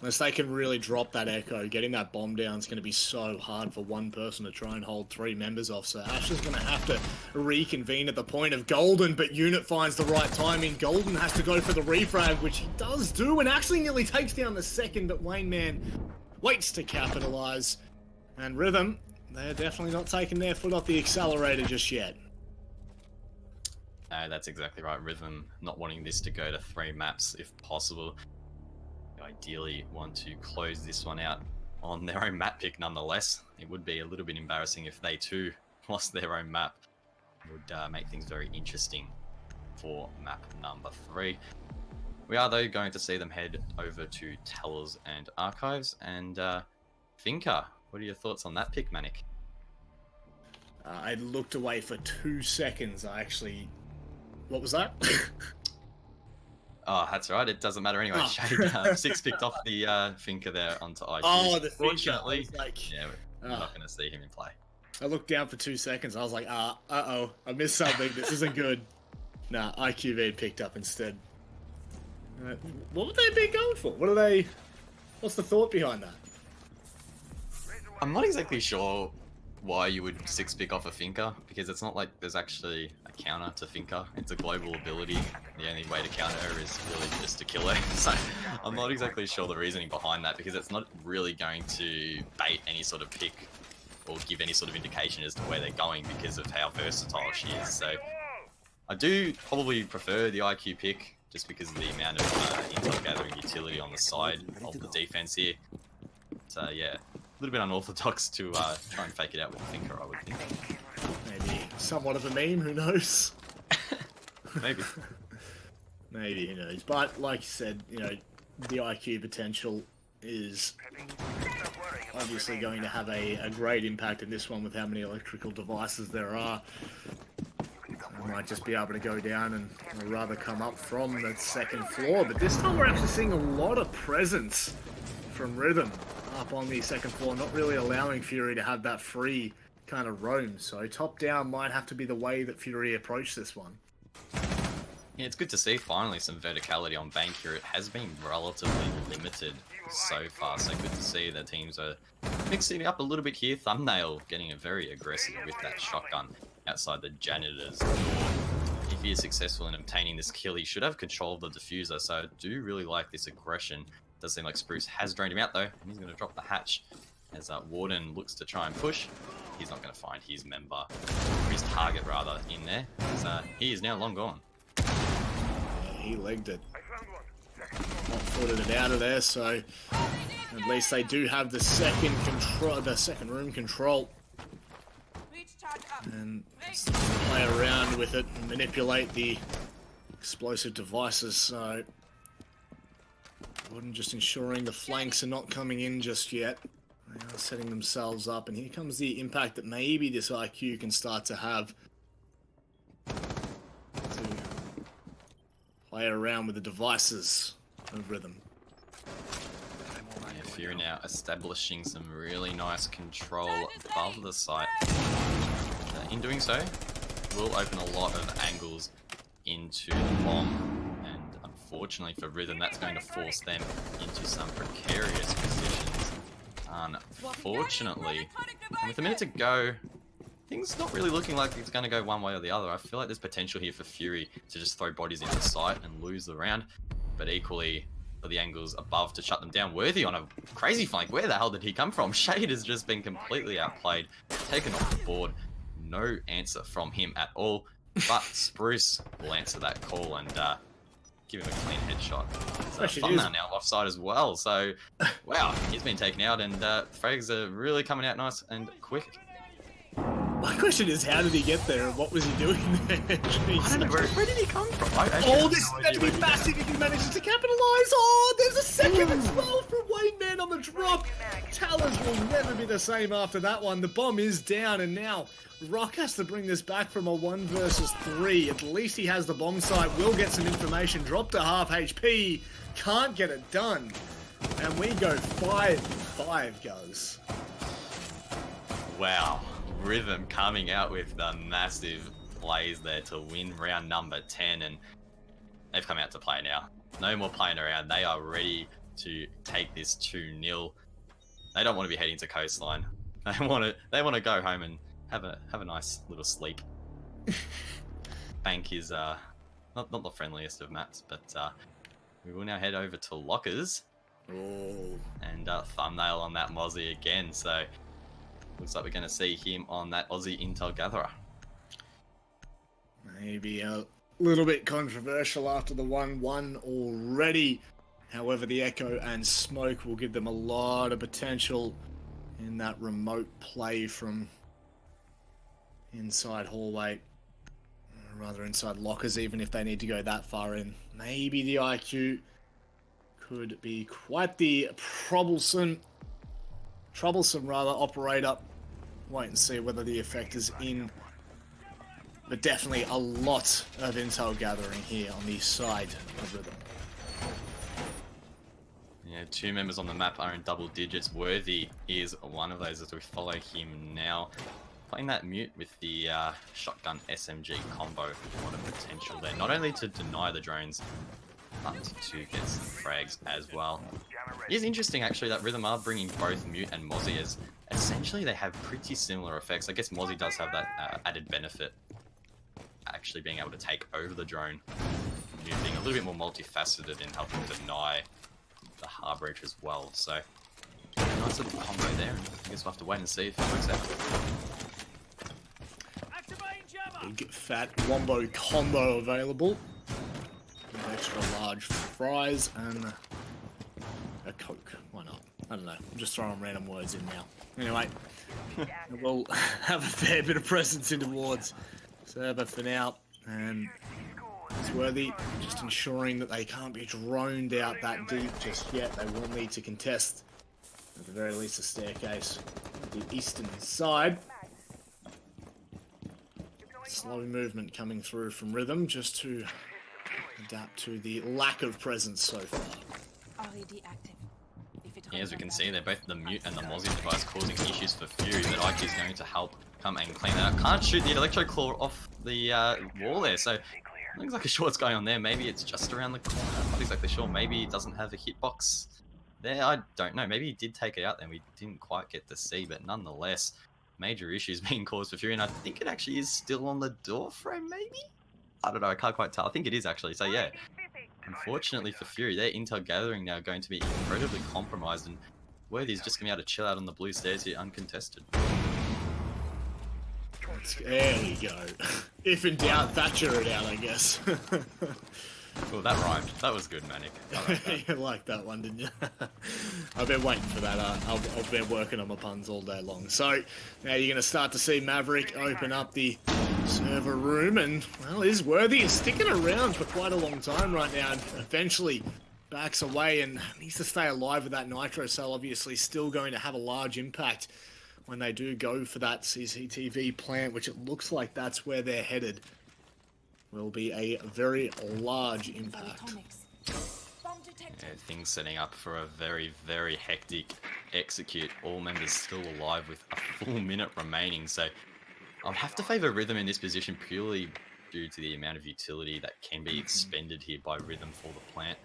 Speaker 1: Unless they can really drop that Echo, getting that bomb down is going to be so hard for one person to try and hold 3 members off. So Ash is going to have to reconvene at the point of Golden, but Unit finds the right timing. Golden has to go for the refrag, which he does do, and actually nearly takes down the second, but Wayne Man waits to capitalize. And Rhythm, they're definitely not taking their foot off the accelerator just yet.
Speaker 5: No, that's exactly right. Rhythm not wanting this to go to 3 maps if possible. Ideally want to close this one out on their own map pick nonetheless. It would be a little bit embarrassing if they too lost their own map. It would make things very interesting for map number 3. We are though going to see them head over to Tellers and Archives. And Finca, what are your thoughts on that pick, Manic?
Speaker 1: I looked away for 2 seconds. I actually... What was that?
Speaker 5: Oh, that's right. It doesn't matter anyway.
Speaker 1: Oh.
Speaker 5: Shade 6 picked off the Finca there onto IQ.
Speaker 1: Oh, the Finca.
Speaker 5: Fortunately,
Speaker 1: Like,
Speaker 5: yeah, we're not going to see him in play.
Speaker 1: I looked down for 2 seconds. I was like, uh-oh, I missed something. This isn't good. Nah, IQV picked up instead. What would they be going for? What are they... What's the thought behind that?
Speaker 5: I'm not exactly sure why you would 6 pick off a Finca, because it's not like there's actually a counter to Finca. It's a global ability. The only way to counter her is really just to kill her. So I'm not exactly sure the reasoning behind that, because it's not really going to bait any sort of pick or give any sort of indication as to where they're going because of how versatile she is. So I do probably prefer the IQ pick just because of the amount of intel gathering utility on the side of the defense here. So yeah, a little bit unorthodox to try and fake it out with the Finca, I would think.
Speaker 1: Maybe somewhat of a meme, who knows?
Speaker 5: Maybe.
Speaker 1: Maybe, who knows. But like you said, you know, the IQ potential is obviously going to have a great impact in this one with how many electrical devices there are. I might just be able to go down and rather come up from the 2nd floor, but this time we're actually seeing a lot of presence from Rhythm up on the 2nd floor, not really allowing Fury to have that free kind of roam. So top down might have to be the way that Fury approach this one.
Speaker 5: Yeah, it's good to see finally some verticality on Bank here. It has been relatively limited so far, so good to see the teams are mixing it up a little bit here. Thumbnail getting a very aggressive with that shotgun outside the janitor's door. If he is successful in obtaining this kill, he should have control of the diffuser, so I do really like this aggression. Does seem like Spruce has drained him out though, and he's going to drop the hatch as Warden looks to try and push. He's not going to find his member, or his target rather, in there, as he is now long gone.
Speaker 1: He legged it. Not footed it out of there, so at least they do have the second room control. And play around with it and manipulate the explosive devices, so Gordon just ensuring the flanks are not coming in just yet. They are setting themselves up, and here comes the impact that maybe this IQ can start to have. Play around with the devices of Rhythm.
Speaker 5: Yeah, Fury now establishing some really nice control above the site. In doing so, will open a lot of angles into the bomb, and unfortunately for Rhythm, that's going to force them into some precarious positions. Unfortunately, and with a minute to go, things not really looking like it's going to go one way or the other. I feel like there's potential here for Fury to just throw bodies into sight and lose the round, but equally for the angles above to shut them down. Worthy on a crazy flank. Where the hell did he come from? Shade has just been completely outplayed, taken off the board. No answer from him at all, but Spruce will answer that call and give him a clean headshot. So Thumbnail now offside as well, so wow, he's been taken out, and frags are really coming out nice and quick.
Speaker 1: My question is, how did he get there and what was he doing there?
Speaker 5: I don't know, where did he come from?
Speaker 1: Oh, this is going to be massive if he manages to capitalize. Oh, there's a second as well from Wayne Man on the drop. Talons will never be the same after that one. The bomb is down, and now Rock has to bring this back from a 1 versus 3. At least he has the bomb site, will get some information, drop to half HP, can't get it done. And we go 5 5 goes.
Speaker 5: Wow, Rhythm coming out with the massive plays there to win round number 10, and they've come out to play now. No more playing around. They are ready to take this 2-0. They don't want to be heading to coastline. They want to go home and have a nice little sleep. Bank is not the friendliest of maps, but we will now head over to lockers.
Speaker 1: Oh.
Speaker 5: And thumbnail on that Mozzie again. So looks like we're going to see him on that Aussie Intel Gatherer.
Speaker 1: Maybe a little bit controversial after the 1-1 already. However, the Echo and Smoke will give them a lot of potential in that remote play from inside hallway. Rather inside lockers, even if they need to go that far in. Maybe the IQ could be quite the troublesome operator. Wait and see whether the effect is in. But definitely a lot of intel gathering here on the side of Rhythm.
Speaker 5: Yeah, 2 members on the map are in double digits. Worthy is one of those as we follow him now. Playing that mute with the shotgun SMG combo. What a potential there. Not only to deny the drones, but to get some frags as well. It is interesting actually that Rhythm are bringing both mute and Mozzie, as essentially they have pretty similar effects. I guess Mozzie does have that added benefit, actually being able to take over the drone. Mute being a little bit more multifaceted in helping deny the Harbreach as well. So nice little combo there, and I guess we'll have to wait and see if it works out.
Speaker 1: Big fat wombo combo available. With extra large fries and a Coke. Why not? I don't know. I'm just throwing random words in now. Anyway, we'll have a fair bit of presence in towards server for now. And it's Worthy just ensuring that they can't be droned out that deep just yet. They will need to contest, at the very least, a staircase at the eastern side. Slow movement coming through from Rhythm just to adapt to the lack of presence so far.
Speaker 3: Already active.
Speaker 5: Yeah, as we can see, they're both the mute and the Mozzie device causing issues for Fury, but IQ is going to help come and clean that up. Can't shoot the Electro Claw off the wall there, so not exactly sure what's going on there. Maybe it's just around the corner. Not exactly sure. Maybe it doesn't have a hitbox there. I don't know. Maybe he did take it out then. We didn't quite get to see, but nonetheless, major issues being caused for Fury, and I think it actually is still on the door frame, maybe? I don't know, I can't quite tell. I think it is actually, so yeah. Unfortunately for Fury, their intel gathering now going to be incredibly compromised, and Worthy's just going to be able to chill out on the blue stairs here uncontested.
Speaker 1: There you go. If in doubt, Thatcher it out, I guess.
Speaker 5: Well, that rhymed. That was good, Manic. I like that.
Speaker 1: You liked that one, didn't you? I've been waiting for that. I've been working on my puns all day long. So now you're going to start to see Maverick open up the server room, and well, is Worthy is sticking around for quite a long time right now, and eventually backs away and needs to stay alive with that nitro cell. Obviously, still going to have a large impact when they do go for that CCTV plant, which it looks like that's where they're headed. Will be a very large impact.
Speaker 5: Yeah, things setting up for a very, very hectic execute. All members still alive with a full minute remaining, so I'll have to favour Rhythm in this position purely due to the amount of utility that can be expended here by Rhythm for the plant.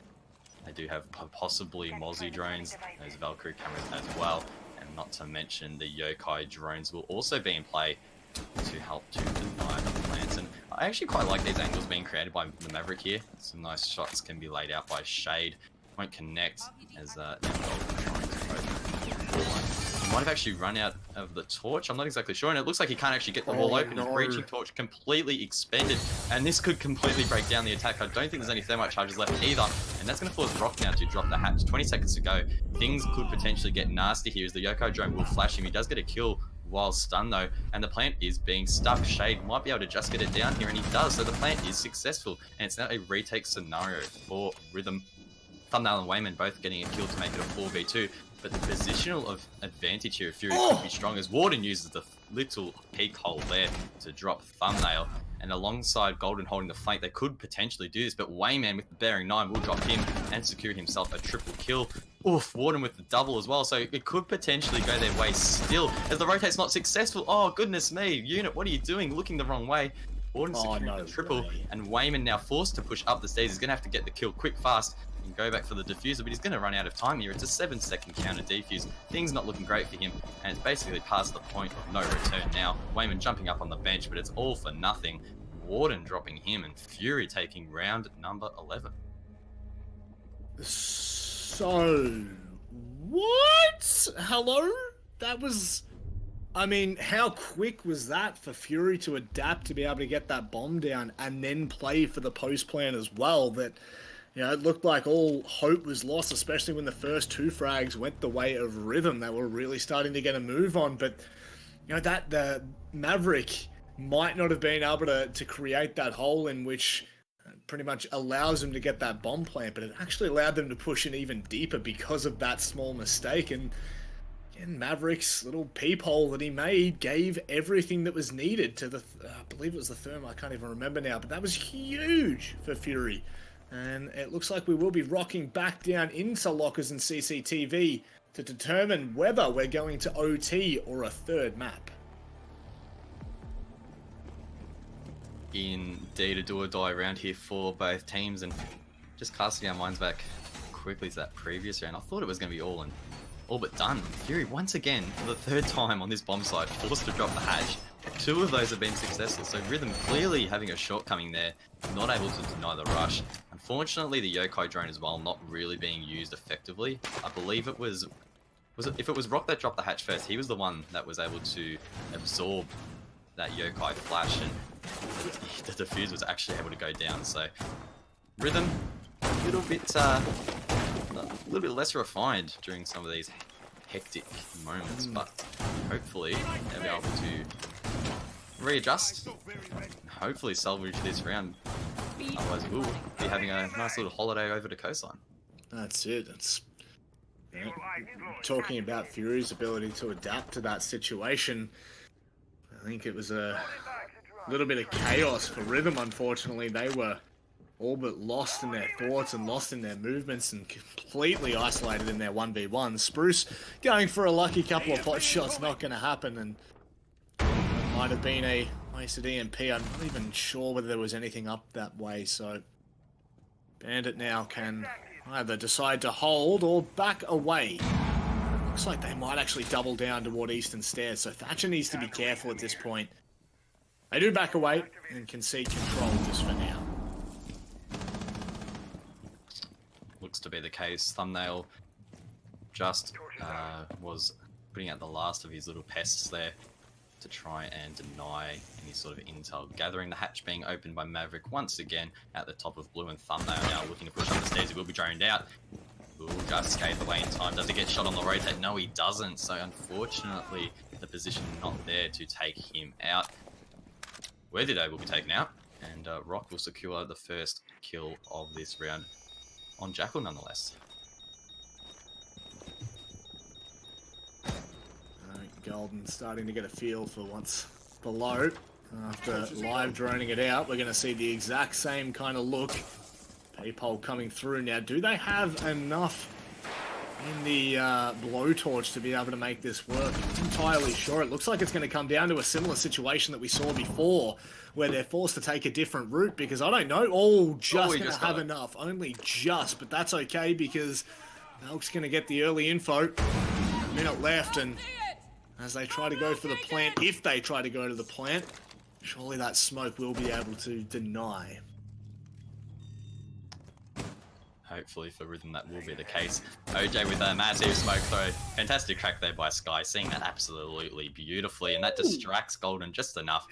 Speaker 5: They do have possibly Mozzie drones, those Valkyrie cameras as well, and not to mention the Yokai drones will also be in play to help to deny the plants. And I actually quite like these angles being created by the Maverick here. Some nice shots can be laid out by Shade. Won't connect as he might have actually run out of the torch. I'm not exactly sure, and it looks like he can't actually get the wall open.
Speaker 1: No.
Speaker 5: His breaching torch completely expended, and this could completely break down the attack. I don't think there's any thermite charges left either, and that's going to force Rock now to drop the hatch. 20 seconds to go. Things could potentially get nasty here as the Yoko drone will flash him. He does get a kill while stunned though, and the plant is being stuck. Shade might be able to just get it down here, and he does, so the plant is successful, and it's now a retake scenario for Rhythm.
Speaker 2: Thumbnail and Wayman both getting a kill to make it a 4v2. But the positional of advantage here of Fury could be strong as Warden uses the little peek hole there to drop Thumbnail. And alongside Golden holding the flank, they could potentially do this, but Wayman with the bearing 9 will drop him and secure himself a triple kill. Oof, Warden with the double as well, so it could potentially go their way still. As the rotate's not successful, oh goodness me, Unit, what are you doing? Looking the wrong way. Warden securing the triple, and Wayman now forced to push up the stairs. He's going to have to get the kill quick, fast, and go back for the diffuser, but he's going to run out of time here. It's a 7-second counter defuse. Things not looking great for him, and it's basically past the point of no return now. Wayman jumping up on the bench, but it's all for nothing. Warden dropping him, and Fury taking round number 11.
Speaker 1: So, what? Hello? That was... I mean, how quick was that for Fury to adapt to be able to get that bomb down and then play for the post plan as well? That, you know, it looked like all hope was lost, especially when the first 2 frags went the way of Rhythm. They were really starting to get a move on, but, you know, that the Maverick might not have been able to create that hole in which pretty much allows them to get that bomb plant, but it actually allowed them to push in even deeper because of that small mistake. And Maverick's little peephole that he made gave everything that was needed to the, I believe it was the Therm, I can't even remember now, but that was huge for Fury. And it looks like we will be rocking back down into lockers and CCTV to determine whether we're going to OT or a third map.
Speaker 2: Indeed, a do or die round here for both teams, and just casting our minds back quickly to that previous round, I thought it was going to be all but done. Fury once again, for the 3rd time on this bomb site, forced to drop the hatch. 2 of those have been successful, so Rhythm clearly having a shortcoming there, not able to deny the rush. Unfortunately, the Yokai drone as well, not really being used effectively. I believe it was if it was Rock that dropped the hatch first, he was the one that was able to absorb that Yokai flash, and the defuse was actually able to go down. So Rhythm a little bit less refined during some of these hectic moments, but hopefully they'll be able to readjust and hopefully salvage this round. Otherwise we'll be having a nice little holiday over to Coastline.
Speaker 1: That's it. It's, you know, talking about Fury's ability to adapt to that situation. I think it was a little bit of chaos for Rhythm, unfortunately. They were all but lost in their thoughts and lost in their movements and completely isolated in their 1v1. Spruce going for a lucky couple of pot shots, not going to happen, and it might have been a wasted EMP. I'm not even sure whether there was anything up that way, so Bandit now can either decide to hold or back away. Looks like they might actually double down toward Eastern Stairs, so Thatcher needs to be careful at this point. They do back away and concede control just for now.
Speaker 2: Looks to be the case. Thumbnail just was putting out the last of his little pests there to try and deny any sort of intel gathering. The hatch being opened by Maverick once again at the top of Blue, and Thumbnail now looking to push up the stairs. He will be droned out. Will just escape away in time. Does he get shot on the rotate? No, he doesn't. So unfortunately, the position not there to take him out. Worthyday will be taken out, and Rock will secure the first kill of this round on Jackal nonetheless.
Speaker 1: Golden starting to get a feel for what's below. After live droning it out, we're going to see the exact same kind of look. Peephole coming through now. Do they have enough in the blowtorch to be able to make this work? I'm not entirely sure. It looks like it's going to come down to a similar situation that we saw before, where they're forced to take a different route, because I don't know. Oh, just going to have enough. Only just, but that's okay, because Elk's going to get the early info. A minute left, and as they try to go for the plant, if they try to go to the plant, surely that smoke will be able to deny.
Speaker 2: Hopefully for Rhythm that will be the case. OJ with a massive smoke throw. Fantastic track there by Sky, seeing that absolutely beautifully, and that distracts Golden just enough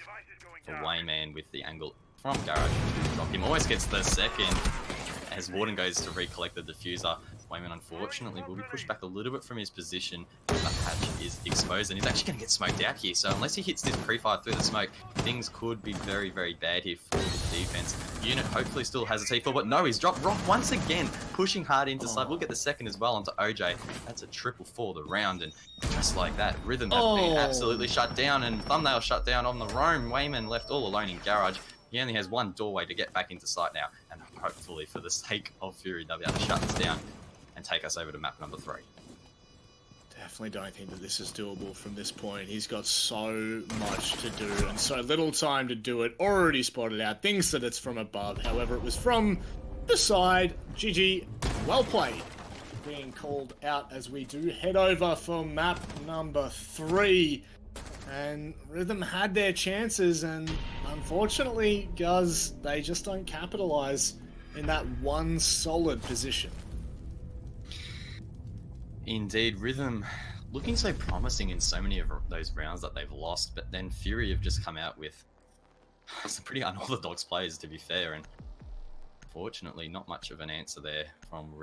Speaker 2: for Wayman with the angle from Garage to drop him. Almost gets the second as Warden goes to recollect the diffuser. Wayman unfortunately will be pushed back a little bit from his position. The hatch is exposed, and he's actually going to get smoked out here. So unless he hits this pre-fire through the smoke, things could be very, very bad here for defense. Unit hopefully still has a T4, but no, he's dropped Rock once again, pushing hard into side. We'll get the second as well onto OJ. That's a triple for the round, and just like that, Rhythm have been absolutely shut down, and Thumbnail shut down on the roam. Wayman left all alone in garage. He only has one doorway to get back into sight now, and hopefully for the sake of Fury, they'll be able to shut this down and take us over to map number 3.
Speaker 1: Definitely don't think that this is doable from this point. He's got so much to do and so little time to do it. Already spotted out. Thinks that it's from above. However, it was from the side. GG. Well played. Being called out as we do head over for map number 3. And Rhythm had their chances, and unfortunately, Guz, they just don't capitalize in that one solid position.
Speaker 2: Indeed, Rhythm looking so promising in so many of those rounds that they've lost, but then Fury have just come out with some pretty unorthodox players, to be fair, and unfortunately not much of an answer there from Rhythm.